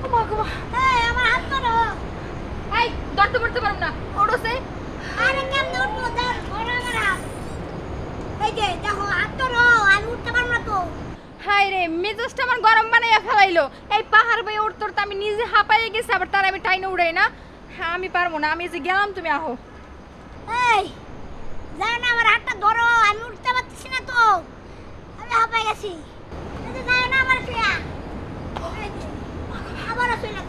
ওমা গো এই আমার হাত ধরো এই ধরতে পারতে পারব না ওড়ছে আরে কেমনে উঠবো ধর ধরো আমার হাত এই যে দেখো হাত ধরো আমি উঠতে পারব না তো হাই রে মেজাজটা আমার গরম বানাইয়া ফেলাইলো এই পাহাড় বেয়ে উঠতে উঠতে আমি নিজে হাঁপাইয়ে গেছি আবার তার আমি টাইনে উড়াই না হ্যাঁ আমি পারবো না আমি যে গেলাম তুমি আহো এই যাও না আমার হাতটা ধরো আমি উঠতে পারছি না তো আমি হাঁপাই গেছি এই যে যাও না আমার ফিয়া আবার ফিরা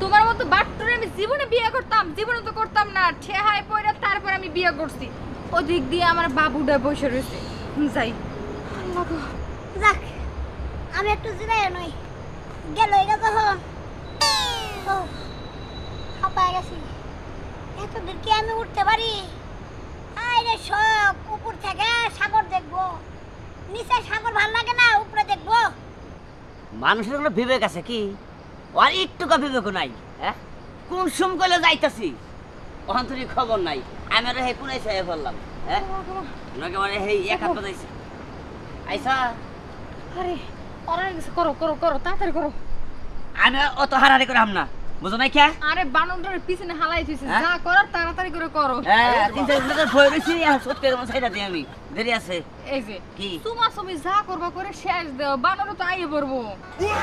তোমার মতো বাট্টুরে আমি জীবনে বিয়ে করতাম জীবনে তো করতাম না ঠেহায় পয়রা তারপর আমি বিয়ে করছি ওদিক দিয়ে আমার বাবুটা বসে রয়েছে যাই আল্লাহ গো যাক আমি একটু জিরাই নই গেল এটা যখন ও হাঁপায় গেছি এত দূর কি আমি উঠতে পারি আরে শখ উপর থেকে সাগর দেখবো নিচে সাগর ভাল লাগে না উপরে দেখবো মানুষের কোনো বিবেক আছে কি আর একটুকা বিবেক নাই হ্যাঁ কোন সুম কইলে যাইতাছি অন্তরি খবর নাই আমি আর হে কোনাই চাই বললাম হ্যাঁ নাকি মানে হে এক হাত বাজাইছি আইসা আরে ওরা কিছু করো করো করো তাড়াতাড়ি করো আমি অত হারাহারি করে হাম না বুঝো নাই কে আরে বানরটার পিছনে হালাই থইছে যা করার তাড়াতাড়ি করে করো হ্যাঁ তিন চার মিনিট ভয় রইছি আর সত্যি এরকম সাইডা দিই আমি দেরি আছে এই যে কি তোমার তুমি যা করবা করে শেষ দাও বানর তো আইয়ে পড়বো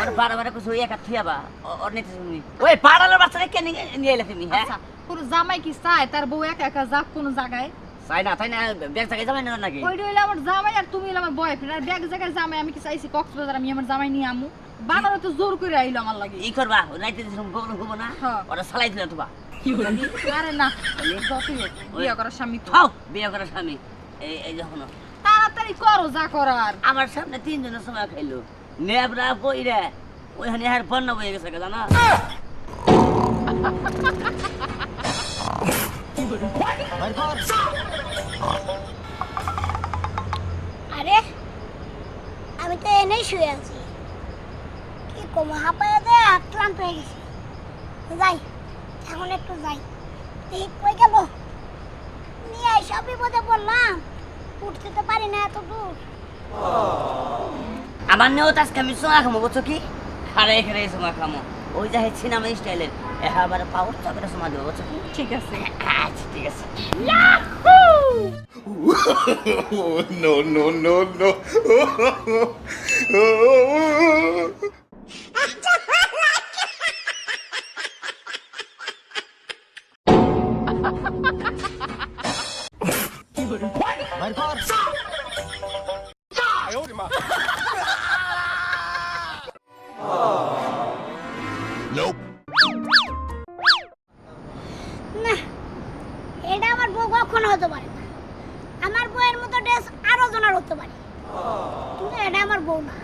আর বারবার কিছু এক হাত থিয়াবা ওর নিতে তুমি ওই পাড়ালের বাচ্চারা কেন নিয়ে এলে তুমি হ্যাঁ আচ্ছা পুরো জামাই কি চায় তার বউ একা একা যাক কোন জায়গায় তাই না ব্যাগ জায়গায় যাবেন না নাকি ওইটা হইলো আমার জামাই আর তুমি হইলো আমার বয়ফ্রেন্ড আর ব্যাগ জায়গায় জামাই আমি কি চাইছি কক্সবাজার আমি আমার জামাই নিয়ে আমু বানর তো জোর করে আইলো আমার লাগে ই করবা রাইতে দিন গোবর গোবর না হ্যাঁ। ওরা সালাই দিলা তোবা আরে না যতই হোক বিয়ে করার স্বামী তো খাও বিয়ে করার স্বামী এই যখন তাড়াতাড়ি করো যা করার আমার সামনে তিনজনের সময় খাইলো নেবরা বইরে ওইখানে আর বন্যা বয়ে গেছে জানা আরে আমি তো এনেই শুয়ে আছি কি কম হাঁপায় দে ক্লান্ত হয়ে গেছি যাই এখন একটু যাই এই কই গেল নিয়ে সব বিপদে পড়লাম উঠতে তো পারি না এত দূর আমার নেও তো আজকে আমি সময় খামো বুঝছো কি খারে এখানে সময় খামো ওই যা সিনেমা স্টাইলের এবার পাওয়ার চাপের সময় দেবো বুঝছো কি ঠিক আছে আচ্ছা ঠিক আছে no, no, no, no. Nope. না এটা আমার বউ কখনো হতে পারে না আমার বউয়ের মতো ড্রেস আরো জনের হতে পারে কিন্তু এটা আমার বউ না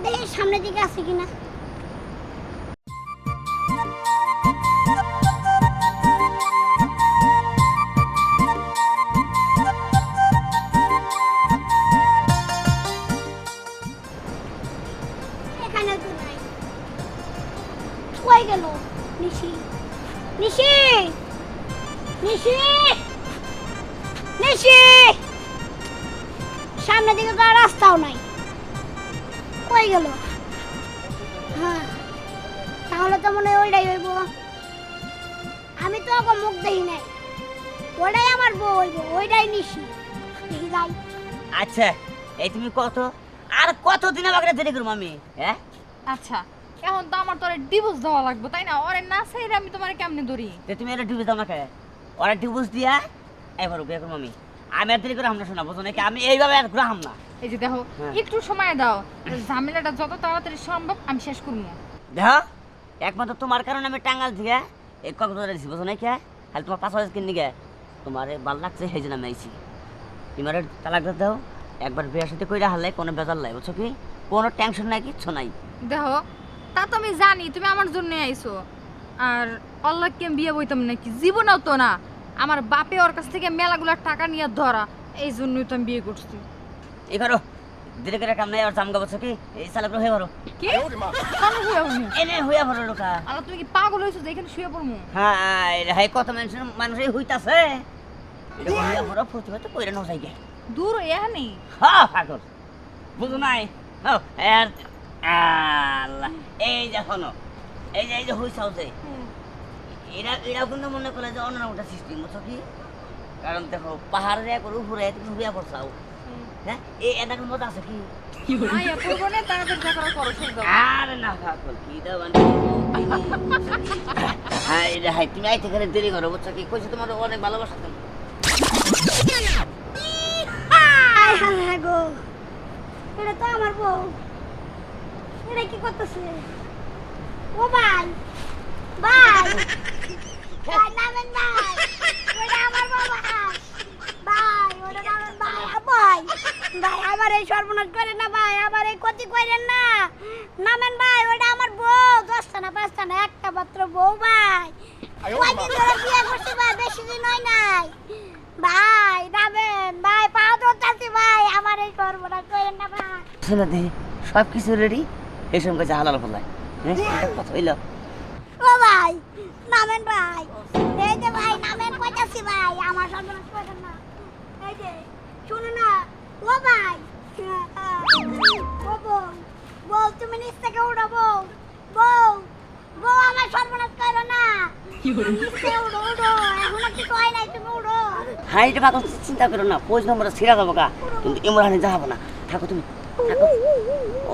দেখি সামনের দিকে আছে কিনা এখানে তো নাই কই গেল নিশি নিশি নিশি নিশি সামনের দিকে তো আর রাস্তাও নাই কই গেল হ্যাঁ তাহলে তো মনে হয় ওইটাই হইব আমি তো ওকে মুখ দেখি নাই ওইটাই আমার বউ হইব ওইটাই নিশি দেখি যাই আচ্ছা এই তুমি কত আর কতদিন আমাকে দেরি করবো আমি হ্যাঁ আচ্ছা এখন তো আমার তোরে ডিভোর্স দেওয়া লাগবে তাই না ওরে না চাইলে আমি তোমারে কেমনে ধরি তুমি এটা ডিভোর্স দাও না খায় ওরা ডিভোর্স দিয়া এবার বিয়ে করবো আমি আর দেরি করে আমরা শোনা বুঝো নাকি আমি এইভাবে আর গ্রাহাম না এই যে দেখো হ্যাঁ। একটু সময় দাও ঝামেলাটা যত তাড়াতাড়ি সম্ভব আমি শেষ করবো দেখো একমাত্র তোমার কারণে আমি টাঙ্গাল থেকে এই কক্সবাজারে দিছি বুঝো নাকি খালি তোমার 5,000 কিনে গে তোমার ভালো লাগছে সেই জন্য আমি আইছি তোমার তালাক দাও একবার বিয়ের সাথে কইরা হারলে কোনো বেজার নাই বুঝছো কি কোনো টেনশন নাই কিচ্ছু নাই দেখো তা তো আমি জানি তুমি আমার জন্য আইছো আর আল্লাহকে আমি বিয়ে বইতাম নাকি জীবনেও তো না আমার বাপে ওর কাছ থেকে মেলাগুলা টাকা নিয়ে ধরা এই জন্যই তো আমি বিয়ে করছি এই করো ধীরে করে কাম নাই আর জামগা বুঝছো কি এই চালাক হয়ে ভরো কি কেন শুয়ে পড়মু এনে হইয়া ভরো লোকা আল্লাহ তুমি কি পাগল হইছো যে এখানে শুয়ে পড়মু হ্যাঁ হাই কত মানুষই হইতাছে এটা হইয়া ভরো ফুটি হতে কইরা ন যাইগে দূর এখানে হ্যাঁ পাগল বুঝো নাই হ্যাঁ আর আল্লাহ দেখো না এই যে হইছাও যে এরা কিন্তু মনে করে যে অন্য একটা সিস্টেম বুঝছো কি কারণ দেখো পাহাড়ের একর উপরে তুমি বিয়া করছাও হ্যাঁ এই এনার মধ্যে আছে কি আয়া পূর্বনে তাড়াতাড়ি টাকা করো শুনছো আরে না কাকল কি দাও হ্যাঁ এটা হাই তুমি আইতে গেলে দেরি করো বুঝছো কি কইছে তোমার অনেক ভালোবাসা তো আয় হায় গো এটা তো আমার বউ এটা কি করতেছে ও ভাই ভাই ভাই নামেন ভাই ওটা আমার বাবা ভাই ওটা নামেন ভাই ভাই ভাই আমার এই সর্বনাশ করেন না ভাই আমার এই ক্ষতি করেন না নামেন ভাই ওটা আমার বউ 10টা না 5টা না একটা মাত্র বউ ভাই কয়দিন ধরে বিয়ে করছি ভাই বেশি দিন হয় নাই ভাই নামেন ভাই পা ধরতেছি ভাই আমার এই সর্বনাশ করেন না ভাই শুনে দেখি সব কিছু রেডি এই সময় কাছে হালাল ফলাই হ্যাঁ কথা হইল ও ভাই নামেন ভাই এই যে ভাই নামেন কইতাছি ভাই আমার সর্বনাশ করেন না এই যে শুনো না ও ভাই ও বউ বউ তুমি নিচ থেকে উঠো বউ বউ বউ আমার সর্বনাশ করো না নিচ থেকে উঠো উঠো এখনো কিছু হয় নাই তুমি উঠো হ্যাঁ এটা বাবা চিন্তা করো না পোজ নম্বরটা ছিঁড়া যাবো গা কিন্তু ইমরানে যাবো না থাকো তুমি থাকো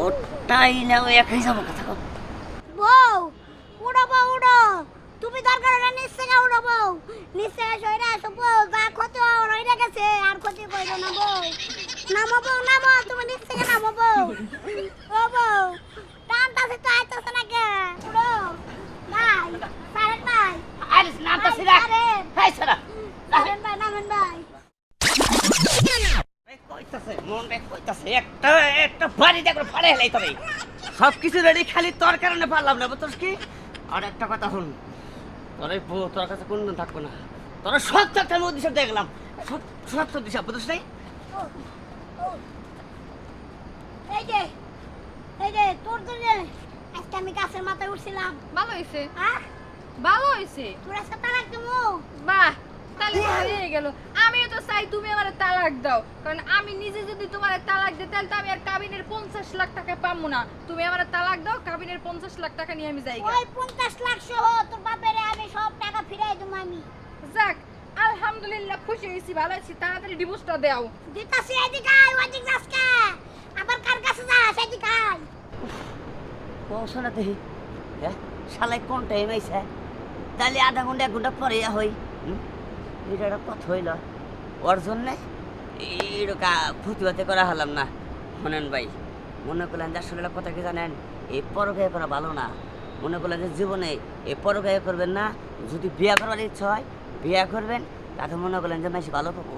ওটাই না ওই একাই যাবো গা থাকো বউ উড়ো বউ উড়ো তুমি দরকার হলে নিচ থেকে উড়ো বউ নিচ থেকে সইরা আসো বউ যা ক্ষতি রইয়া গেছে আর ক্ষতি করো না বউ নামো বউ নামো তুমি নিচ থেকে নামো বউ ও বউ টানতাছে তো আইতাছে না কে উড়ো ভাই সারেন ভাই আরে নামটা ছিড়া হাই সারা সারেন ভাই নামেন ভাই কইতাছে মন রে কইতাছে একটা বাড়ি দেখো ফাড়ে হেলাই তবে সব কিছু রেডি খালি তোর কারণে পারলাম না বুঝছস কি আর একটা কথা শুন তোর কাছে কোনদিন থাকবো না তোর সব চারটার মধ্যে সব দেখলাম সব দিশা বুঝছিস নাই এই যে তোর জন্য আজকে আমি গাছের মাথায় উঠছিলাম ভালো হইছে হ্যাঁ ভালো হইছে তোর আজকে তালাক দেবো বাহ তাহলে তো হয়ে গেল আমিও তো চাই তুমি আমার তালাক দাও কারণ আমি নিজে যদি তোমার তালাক দিই তাহলে তো আমি আর কাবিনের 50 লাখ টাকা পাবো না তুমি আমার তালাক দাও কাবিনের 50 লাখ টাকা নিয়ে আমি যাই ওই 50 লাখ সহ তোর বাপেরে আমি সব টাকা ফিরাই দেবো আমি যাক আলহামদুলিল্লাহ খুশি হয়েছি ভালো আছি তাড়াতাড়ি ডিভোর্সটা দাও দিতাছি এদিকে আয় ওদিক যাসকে আবার কার কাছে যাস এদিকে আয় পৌঁছো না দেখি হ্যাঁ শালাই কোন টাইম আইছে তাহলে আধা ঘন্টা 1 ঘন্টা পরে হই এটা একটা কথা হইল ওর জন্যে এইরকা প্রতিবাদে করা হলাম না শোনেন ভাই মনে করলেন যে আসলে কথা কি জানেন এই পরগায় করা ভালো না মনে করলেন যে জীবনে এই পরগায় করবেন না যদি বিয়া করার ইচ্ছা হয় বিয়া করবেন তাতে মনে করলেন যে বেশি ভালো পাবো